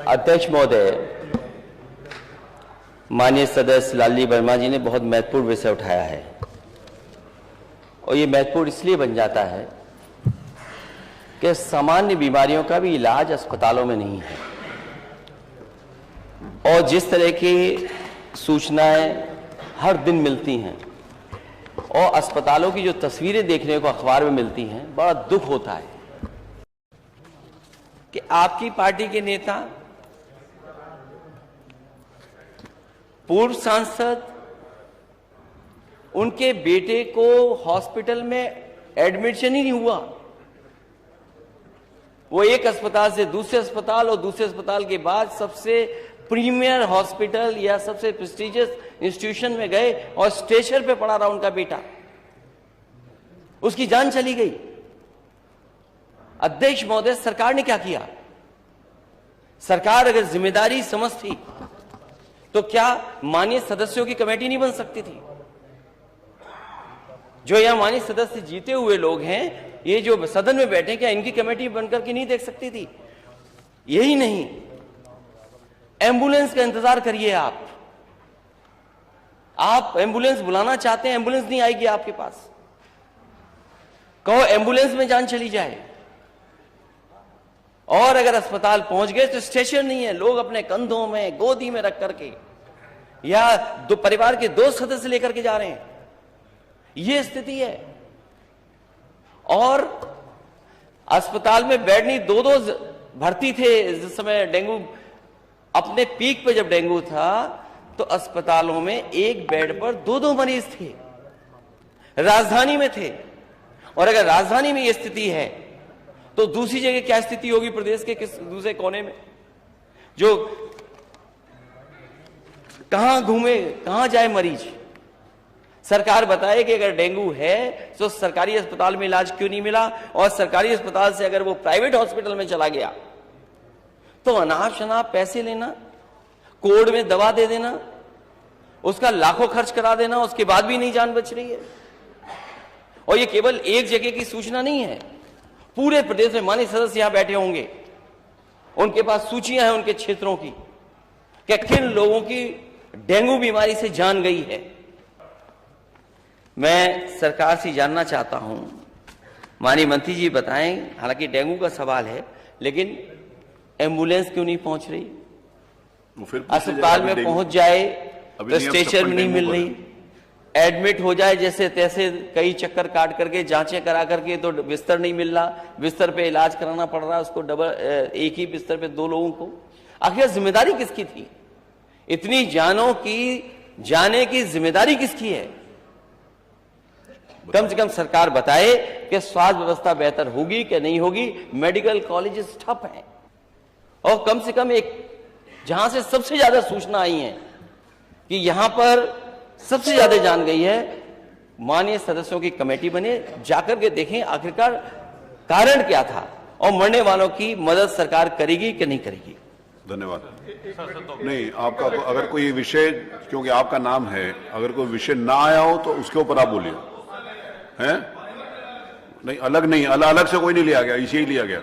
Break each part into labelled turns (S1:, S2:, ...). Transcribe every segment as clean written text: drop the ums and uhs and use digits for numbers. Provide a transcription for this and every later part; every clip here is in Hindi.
S1: अध्यक्ष महोदय, माननीय सदस्य लालजी वर्मा जी ने बहुत महत्वपूर्ण विषय उठाया है और ये महत्वपूर्ण इसलिए बन जाता है कि सामान्य बीमारियों का भी इलाज अस्पतालों में नहीं है और जिस तरह की सूचनाएं हर दिन मिलती हैं और अस्पतालों की जो तस्वीरें देखने को अखबार में मिलती हैं, बड़ा दुख होता है कि आपकी पार्टी के नेता, पूर्व सांसद, उनके बेटे को हॉस्पिटल में एडमिशन ही नहीं हुआ। वो एक अस्पताल से दूसरे अस्पताल और दूसरे अस्पताल के बाद सबसे प्रीमियर हॉस्पिटल या सबसे प्रेस्टिजियस इंस्टीट्यूशन में गए और स्ट्रेचर पे पड़ा रहा उनका बेटा, उसकी जान चली गई। अध्यक्ष महोदय, सरकार ने क्या किया? सरकार अगर जिम्मेदारी समझती तो क्या माननीय सदस्यों की कमेटी नहीं बन सकती थी? जो यहां माननीय सदस्य जीते हुए लोग हैं, ये जो सदन में बैठे, क्या इनकी कमेटी बनकर के नहीं देख सकती थी? यही नहीं, एम्बुलेंस का इंतजार करिए। आप एम्बुलेंस बुलाना चाहते हैं, एम्बुलेंस नहीं आएगी आपके पास। कहो एम्बुलेंस में जान चली जाए। और अगर अस्पताल पहुंच गए तो स्टेशन नहीं है, लोग अपने कंधों में, गोदी में रख करके या परिवार के 2 सदस्य लेकर के जा रहे हैं। यह स्थिति है। और अस्पताल में बेड नहीं, 2-2 भर्ती थे। जिस समय डेंगू अपने पीक पे, जब डेंगू था तो अस्पतालों में एक बेड पर 2-2 मरीज थे, राजधानी में थे। और अगर राजधानी में यह स्थिति है तो दूसरी जगह क्या स्थिति होगी प्रदेश के किस दूसरे कोने में? जो कहां घूमे, कहां जाए मरीज? सरकार बताए कि अगर डेंगू है तो सरकारी अस्पताल में इलाज क्यों नहीं मिला, और सरकारी अस्पताल से अगर वो प्राइवेट हॉस्पिटल में चला गया तो अनाप शनाप पैसे लेना, कोड में दवा दे देना, उसका लाखों खर्च करा देना, उसके बाद भी नहीं जान बच रही है। और ये केवल एक जगह की सूचना नहीं है, पूरे प्रदेश में माननीय सदस्य यहां बैठे होंगे, उनके पास सूचियां हैं उनके क्षेत्रों की कि किन लोगों की डेंगू बीमारी से जान गई है। मैं सरकार से जानना चाहता हूं, माननीय मंत्री जी बताएं, हालांकि डेंगू का सवाल है, लेकिन एम्बुलेंस क्यों नहीं पहुंच रही? अस्पताल में पहुंच जाए तो स्ट्रेचर में नहीं मिल रही, एडमिट हो जाए जैसे तैसे, कई चक्कर काट करके, जांचें करा करके तो बिस्तर नहीं मिल रहा, बिस्तर पे इलाज कराना पड़ रहा है उसको, एक ही बिस्तर पे 2 लोगों को। आखिर जिम्मेदारी किसकी थी? इतनी जानों की जाने की जिम्मेदारी किसकी है? कम से कम सरकार बताए कि स्वास्थ्य व्यवस्था बेहतर होगी कि नहीं होगी। मेडिकल कॉलेजेस ठप हैं और कम से कम एक, जहां से सबसे ज्यादा सूचना आई है कि यहां पर सबसे ज्यादा जान गई है, माननीय सदस्यों की कमेटी बने, जाकर के देखें आखिरकार कारण क्या था और मरने वालों की मदद सरकार करेगी कि नहीं करेगी।
S2: धन्यवाद। नहीं, आपका अगर कोई विषय, क्योंकि आपका नाम है, अगर कोई विषय ना आया हो तो उसके ऊपर आप बोलिए। हैं? नहीं, अलग नहीं, अलग से कोई नहीं लिया गया, इसे ही लिया गया,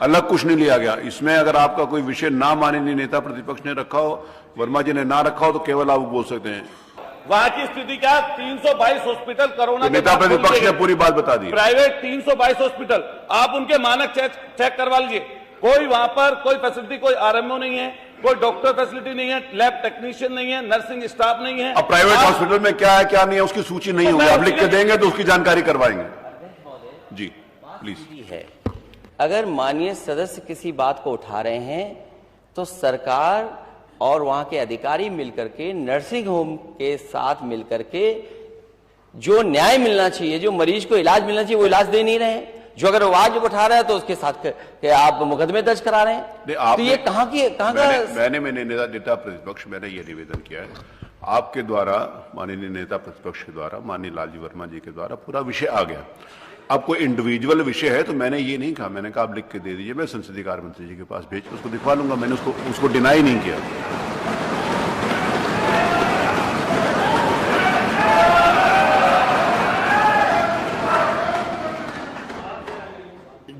S2: अलग कुछ नहीं लिया गया। इसमें अगर आपका कोई विषय ना माननीय नेता प्रतिपक्ष ने रखा हो, वर्मा जी ने ना रखा हो, तो केवल आप बोल सकते हैं।
S3: वहां की स्थिति क्या? 322 हॉस्पिटल कोरोना
S2: तो नेता प्रतिपक्ष ने पूरी बात बता दी।
S3: प्राइवेट 322 हॉस्पिटल, आप उनके मानक चेक करवा लीजिए। कोई वहां पर कोई फैसिलिटी, कोई आरएमओ नहीं है, कोई डॉक्टर फैसिलिटी नहीं है, लैब टेक्नीशियन नहीं है, नर्सिंग स्टाफ नहीं है।
S2: अब प्राइवेट हॉस्पिटल में क्या है क्या नहीं है उसकी सूची नहीं होगी, आप लिख के देंगे तो उसकी जानकारी करवाएंगे। जी प्लीज।
S1: है, अगर माननीय सदस्य किसी बात को उठा रहे हैं तो सरकार और वहां के अधिकारी मिलकर के, नर्सिंग होम के साथ मिलकर के जो न्याय मिलना चाहिए, जो मरीज को इलाज मिलना चाहिए, वो इलाज दे नहीं रहे हैं। जो अगर आवाज उठा रहा है तो उसके साथ आप मुकदमे दर्ज करा रहे हैं। तो ये कहां का?
S2: मैंने नेता प्रतिपक्ष, मैंने ये निवेदन किया है आपके द्वारा, माननीय नेता प्रतिपक्ष के द्वारा, माननीय लालजी वर्मा जी के द्वारा पूरा विषय आ गया। अब कोई इंडिविजुअल विषय है तो मैंने ये नहीं कहा, मैंने कहा आप लिख के दे दीजिए, मैं संसदीय कार्य मंत्री जी के पास भेज उसको दिखवा लूंगा। मैंने उसको डिनाई नहीं किया।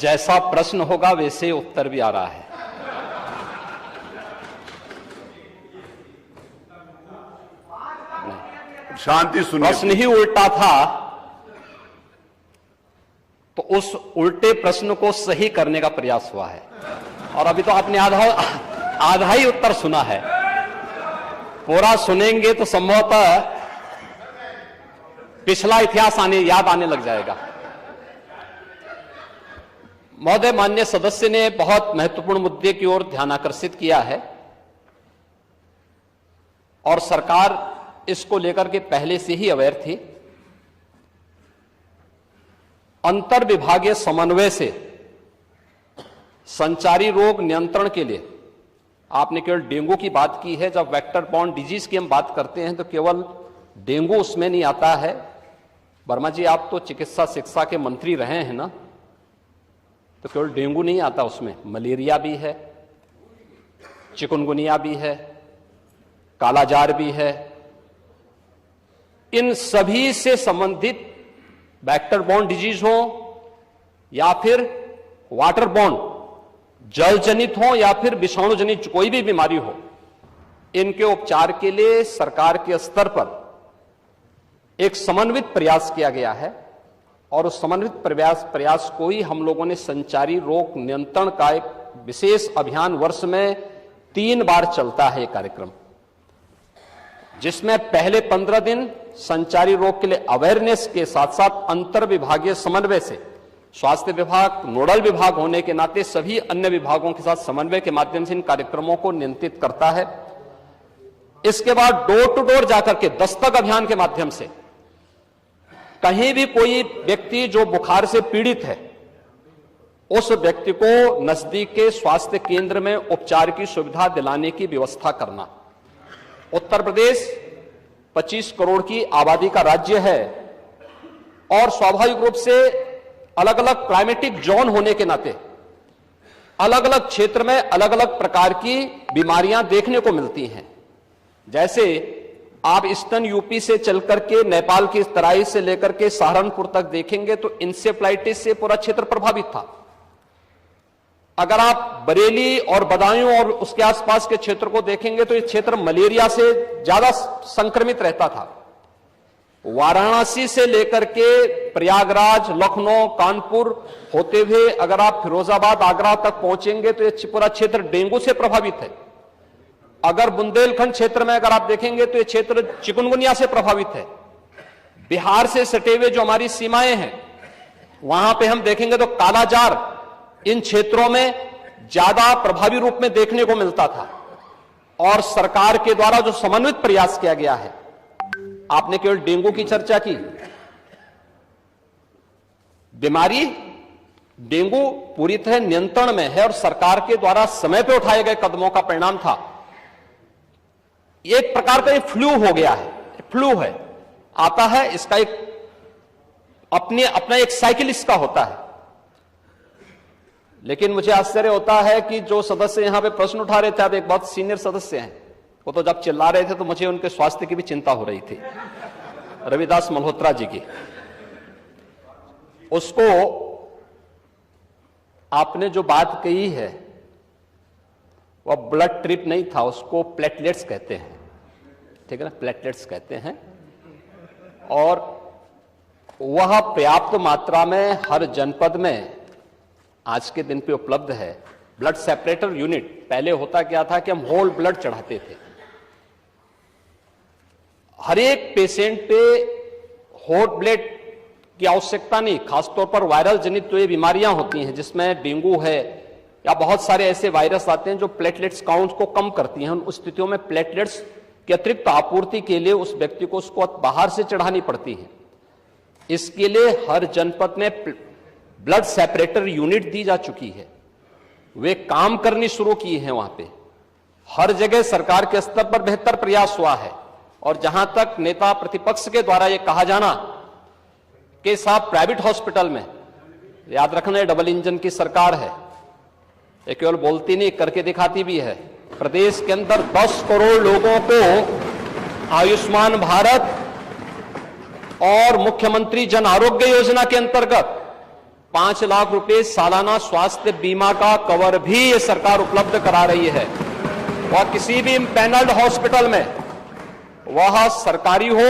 S4: जैसा प्रश्न होगा वैसे उत्तर भी आ रहा है।
S2: शांति सुनिए।
S4: प्रश्न ही उल्टा था, तो उस उल्टे प्रश्न को सही करने का प्रयास हुआ है। और अभी तो आपने आधा ही उत्तर सुना है, पूरा सुनेंगे तो संभवतः पिछला इतिहास याद आने लग जाएगा। महोदय, माननीय सदस्य ने बहुत महत्वपूर्ण मुद्दे की ओर ध्यान आकर्षित किया है और सरकार इसको लेकर के पहले से ही अवेयर थी। अंतर विभागीय समन्वय से संचारी रोग नियंत्रण के लिए, आपने केवल डेंगू की बात की है, जब वेक्टर बॉर्न डिजीज की हम बात करते हैं तो केवल डेंगू उसमें नहीं आता है। वर्मा जी, आप तो चिकित्सा शिक्षा के मंत्री रहे हैं ना, तो केवल डेंगू नहीं आता उसमें, मलेरिया भी है, चिकुनगुनिया भी है, कालाजार भी है। इन सभी से संबंधित वेक्टर बॉर्न डिजीज हो या फिर वाटर बॉर्न, जल जनित हो या फिर विषाणु जनित कोई भी बीमारी हो, इनके उपचार के लिए सरकार के स्तर पर एक समन्वित प्रयास किया गया है और उस समन्वित प्रयास को ही हम लोगों ने संचारी रोग नियंत्रण का एक विशेष अभियान, वर्ष में 3 बार चलता है ये कार्यक्रम, जिसमें पहले 15 दिन संचारी रोग के लिए अवेयरनेस के साथ साथ अंतर विभागीय समन्वय से स्वास्थ्य विभाग नोडल विभाग होने के नाते सभी अन्य विभागों के साथ समन्वय के माध्यम से इन कार्यक्रमों को नियंत्रित करता है। इसके बाद डोर टू डोर जाकर के दस्तक अभियान के माध्यम से कहीं भी कोई व्यक्ति जो बुखार से पीड़ित है, उस व्यक्ति को नजदीक के स्वास्थ्य केंद्र में उपचार की सुविधा दिलाने की व्यवस्था करना। उत्तर प्रदेश 25 करोड़ की आबादी का राज्य है और स्वाभाविक रूप से अलग अलग क्लाइमेटिक जोन होने के नाते अलग अलग क्षेत्र में अलग अलग प्रकार की बीमारियां देखने को मिलती हैं। जैसे आप ईस्टर्न यूपी से चल करके नेपाल की तराई से लेकर के सहारनपुर तक देखेंगे तो इंसेफ्लाइटिस से पूरा क्षेत्र प्रभावित था। अगर आप बरेली और बदायूं और उसके आसपास के क्षेत्र को देखेंगे तो ये क्षेत्र मलेरिया से ज्यादा संक्रमित रहता था। वाराणसी से लेकर के प्रयागराज, लखनऊ, कानपुर होते हुए अगर आप फिरोजाबाद, आगरा तक पहुंचेंगे तो ये पूरा क्षेत्र डेंगू से प्रभावित है। अगर बुंदेलखंड क्षेत्र में अगर आप देखेंगे तो ये क्षेत्र चिकुनगुनिया से प्रभावित है। बिहार से सटे हुए जो हमारी सीमाएं हैं वहां पे हम देखेंगे तो कालाजार इन क्षेत्रों में ज्यादा प्रभावी रूप में देखने को मिलता था। और सरकार के द्वारा जो समन्वित प्रयास किया गया है, आपने केवल डेंगू की चर्चा की, बीमारी डेंगू पूरी तरह नियंत्रण में है और सरकार के द्वारा समय पर उठाए गए कदमों का परिणाम था। एक प्रकार का ये फ्लू हो गया है, फ्लू है, आता है, इसका एक अपना एक साइकिल इसका होता है। लेकिन मुझे आश्चर्य होता है कि जो सदस्य यहां पे प्रश्न उठा रहे थे, आप एक बहुत सीनियर सदस्य हैं, वो तो जब चिल्ला रहे थे तो मुझे उनके स्वास्थ्य की भी चिंता हो रही थी, रविदास मल्होत्रा जी की। उसको आपने जो बात कही है वह ब्लड ट्रिप नहीं था, उसको प्लेटलेट्स कहते हैं, ठीक है ना, प्लेटलेट्स कहते हैं। और वह पर्याप्त मात्रा में हर जनपद में आज के दिन पे उपलब्ध है। ब्लड सेपरेटर यूनिट, पहले होता क्या था कि हम होल ब्लड चढ़ाते थे। हर एक पेशेंट पे होल ब्लड की आवश्यकता नहीं, खासतौर पर वायरल जनित जो ये बीमारियां होती हैं जिसमें डेंगू है या बहुत सारे ऐसे वायरस आते हैं जो प्लेटलेट्स काउंट को कम करती हैं, उन स्थितियों में प्लेटलेट्स की अतिरिक्त आपूर्ति के लिए उस व्यक्ति को उसको बाहर से चढ़ानी पड़ती है। इसके लिए हर जनपद में ब्लड सेपरेटर यूनिट दी जा चुकी है, वे काम करनी शुरू की है। वहां पे हर जगह सरकार के स्तर पर बेहतर प्रयास हुआ है। और जहां तक नेता प्रतिपक्ष के द्वारा यह कहा जाना कि साहब प्राइवेट हॉस्पिटल में, याद रखना ये डबल इंजन की सरकार है, ये केवल बोलती नहीं करके दिखाती भी है। प्रदेश के अंदर 10 करोड़ लोगों को आयुष्मान भारत और मुख्यमंत्री जन आरोग्य योजना के अंतर्गत 5 लाख रुपए सालाना स्वास्थ्य बीमा का कवर भी ये सरकार उपलब्ध करा रही है। वह किसी भी पैनल्ड हॉस्पिटल में, वह सरकारी हो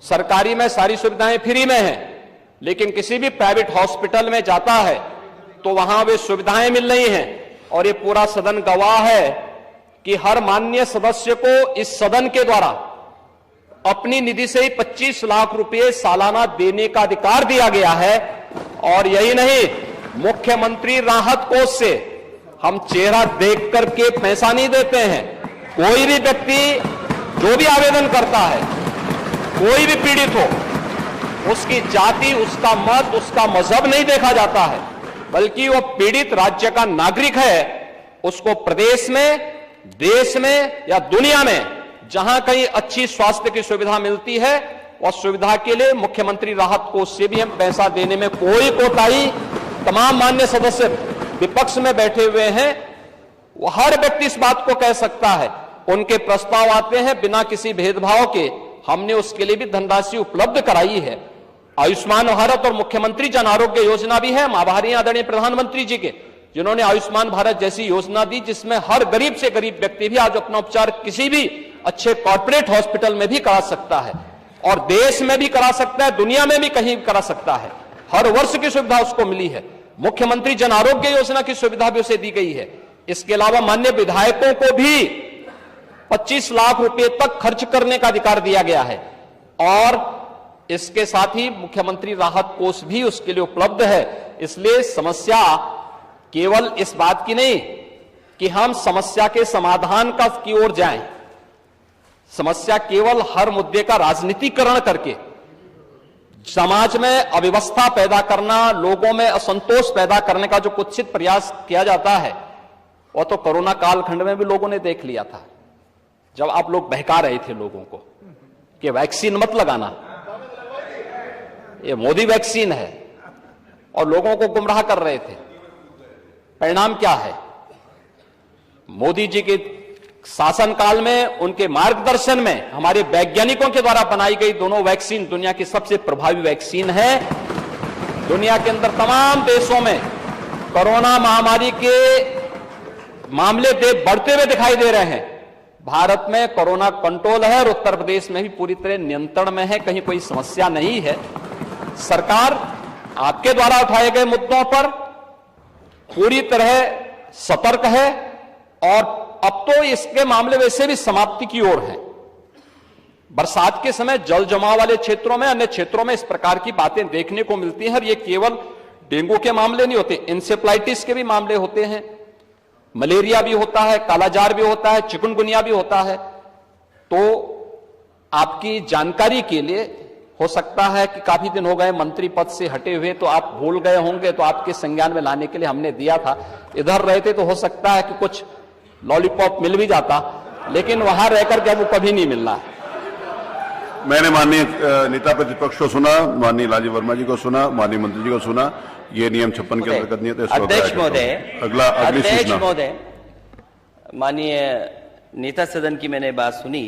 S4: सरकारी में सारी सुविधाएं फ्री में हैं, लेकिन किसी भी प्राइवेट हॉस्पिटल में जाता है तो वहां वे सुविधाएं मिल रही हैं। और ये पूरा सदन गवाह है कि हर माननीय सदस्य को इस सदन के द्वारा अपनी निधि से ही 25 लाख रुपए सालाना देने का अधिकार दिया गया है। और यही नहीं, मुख्यमंत्री राहत कोष से हम चेहरा देख करके पैसा नहीं देते हैं। कोई भी व्यक्ति जो भी आवेदन करता है, कोई भी पीड़ित हो, उसकी जाति, उसका मत, उसका मजहब नहीं देखा जाता है, बल्कि वो पीड़ित राज्य का नागरिक है। उसको प्रदेश में, देश में या दुनिया में जहां कहीं अच्छी स्वास्थ्य की सुविधा मिलती है, और सुविधा के लिए मुख्यमंत्री राहत कोष से भी हम पैसा देने में कोई कोताही, तमाम मान्य सदस्य विपक्ष में बैठे हुए हैं, वो हर व्यक्ति इस बात को कह सकता है। उनके प्रस्ताव आते हैं बिना किसी भेदभाव के, हमने उसके लिए भी धनराशि उपलब्ध कराई है। आयुष्मान भारत और मुख्यमंत्री जन आरोग्य योजना भी है। हम आभारी आदरणीय प्रधानमंत्री जी के, जिन्होंने आयुष्मान भारत जैसी योजना दी, जिसमें हर गरीब से गरीब व्यक्ति भी आज अपना उपचार किसी भी अच्छे कॉर्पोरेट हॉस्पिटल में भी करा सकता है, और देश में भी करा सकता है, दुनिया में भी कहीं करा सकता है। हर वर्ष की सुविधा उसको मिली है। मुख्यमंत्री जन आरोग्य योजना की सुविधा भी उसे दी गई है। इसके अलावा माननीय विधायकों को भी 25 लाख रुपए तक खर्च करने का अधिकार दिया गया है, और इसके साथ ही मुख्यमंत्री राहत कोष भी उसके लिए उपलब्ध है। इसलिए समस्या केवल इस बात की नहीं कि हम समस्या के समाधान की ओर जाएं, समस्या केवल हर मुद्दे का राजनीतिकरण करके समाज में अव्यवस्था पैदा करना, लोगों में असंतोष पैदा करने का जो कुत्सित प्रयास किया जाता है, वो तो कोरोना कालखंड में भी लोगों ने देख लिया था, जब आप लोग बहका रहे थे लोगों को कि वैक्सीन मत लगाना, ये मोदी वैक्सीन है, और लोगों को गुमराह कर रहे थे। परिणाम क्या है? मोदी जी के शासनकाल में, उनके मार्गदर्शन में हमारे वैज्ञानिकों के द्वारा बनाई गई दोनों वैक्सीन दुनिया की सबसे प्रभावी वैक्सीन है। दुनिया के अंदर तमाम देशों में कोरोना महामारी के मामले बढ़ते हुए दिखाई दे रहे हैं। भारत में कोरोना कंट्रोल है, और उत्तर प्रदेश में भी पूरी तरह नियंत्रण में है, कहीं कोई समस्या नहीं है। सरकार आपके द्वारा उठाए गए मुद्दों पर पूरी तरह सतर्क है, और अब तो इसके मामले वैसे भी समाप्ति की ओर है। बरसात के समय जल जमाव वाले क्षेत्रों में, अन्य क्षेत्रों में इस प्रकार की बातें देखने को मिलती हैं। और ये केवल डेंगू के मामले नहीं होते, इंसेफ्लाइटिस के भी मामले होते हैं, मलेरिया भी होता है, कालाजार भी होता है, चिकनगुनिया भी होता है। तो आपकी जानकारी के लिए, हो सकता है कि काफी दिन हो गए मंत्री पद से हटे हुए, तो आप भूल गए होंगे, तो आपके संज्ञान में लाने के लिए हमने दिया था। इधर रहते तो हो सकता है कि कुछ लॉलीपॉप मिल भी जाता, लेकिन वहां रहकर के अब वो कभी नहीं मिलना है।
S2: मैंने माननीय नेता प्रतिपक्ष को सुना, माननीय लालजी वर्मा जी को सुना, माननीय मंत्री जी को सुना। ये नियम 56 के अंतर्गत नहीं है।
S1: अध्यक्ष महोदय,
S2: अगली सूचना।
S1: महोदय, माननीय नेता सदन की मैंने बात सुनी,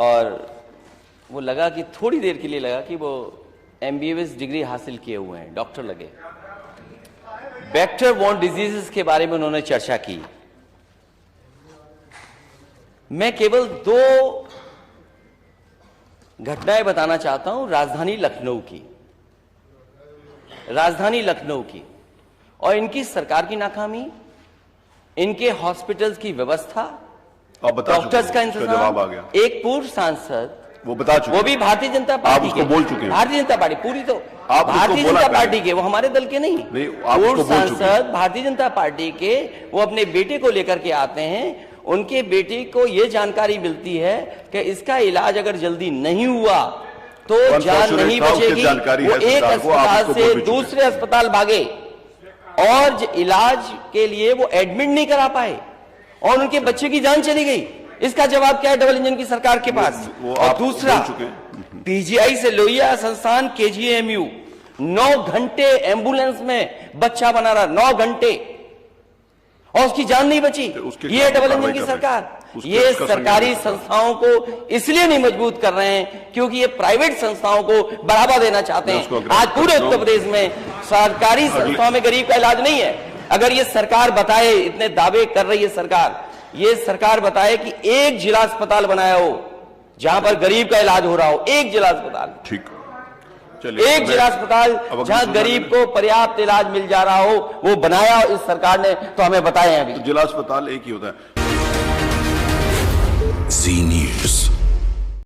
S1: और वो लगा कि थोड़ी देर के लिए लगा कि वो MBBS डिग्री हासिल किए हुए हैं, डॉक्टर लगे। वेक्टर बॉर्न डिजीजेस के बारे में उन्होंने चर्चा की। मैं केवल 2 घटनाएं बताना चाहता हूं राजधानी लखनऊ की, और इनकी सरकार की नाकामी, इनके हॉस्पिटल्स की व्यवस्था, डॉक्टर्स का इंतजाम। एक पूर्व सांसद,
S2: वो बता चुके,
S1: वो भी भारतीय जनता पार्टी के,
S2: बोल चुके हैं।
S1: भारतीय जनता पार्टी पूरी तो भारतीय जनता पार्टी के, वो हमारे दल के नहीं। पूर्व सांसद भारतीय जनता पार्टी के, वो अपने बेटे को लेकर के आते हैं। उनके बेटे को यह जानकारी मिलती है कि इसका इलाज अगर जल्दी नहीं हुआ तो जान नहीं बचेगी। वो एक अस्पताल से दूसरे अस्पताल भागे, और इलाज के लिए वो एडमिट नहीं करा पाए, और उनके बच्चे की जान चली गई। इसका जवाब क्या है डबल इंजन की सरकार के पास? और दूसरा, PGI से लोहिया संस्थान KGMU 9 घंटे एम्बुलेंस में बच्चा बना रहा, 9 घंटे, और उसकी जान नहीं बची। ये डबल इंजन की सरकार। ये सरकारी संस्थाओं को इसलिए नहीं मजबूत कर रहे हैं क्योंकि ये प्राइवेट संस्थाओं को बढ़ावा देना चाहते हैं। आज पूरे उत्तर प्रदेश में सरकारी संस्थाओं में गरीब का इलाज नहीं है। अगर ये सरकार बताए, इतने दावे कर रही है सरकार, ये सरकार बताए कि एक जिला अस्पताल बनाया हो जहां पर गरीब का इलाज हो रहा हो, एक जिला अस्पताल,
S2: ठीक, चलिए।
S1: एक जिला अस्पताल
S2: अब
S1: जहां गरीब को पर्याप्त इलाज मिल जा रहा हो, वो बनाया इस सरकार ने, तो हमें बताएं अभी।
S2: जिला अस्पताल एक ही होता है।
S5: जी न्यूज़।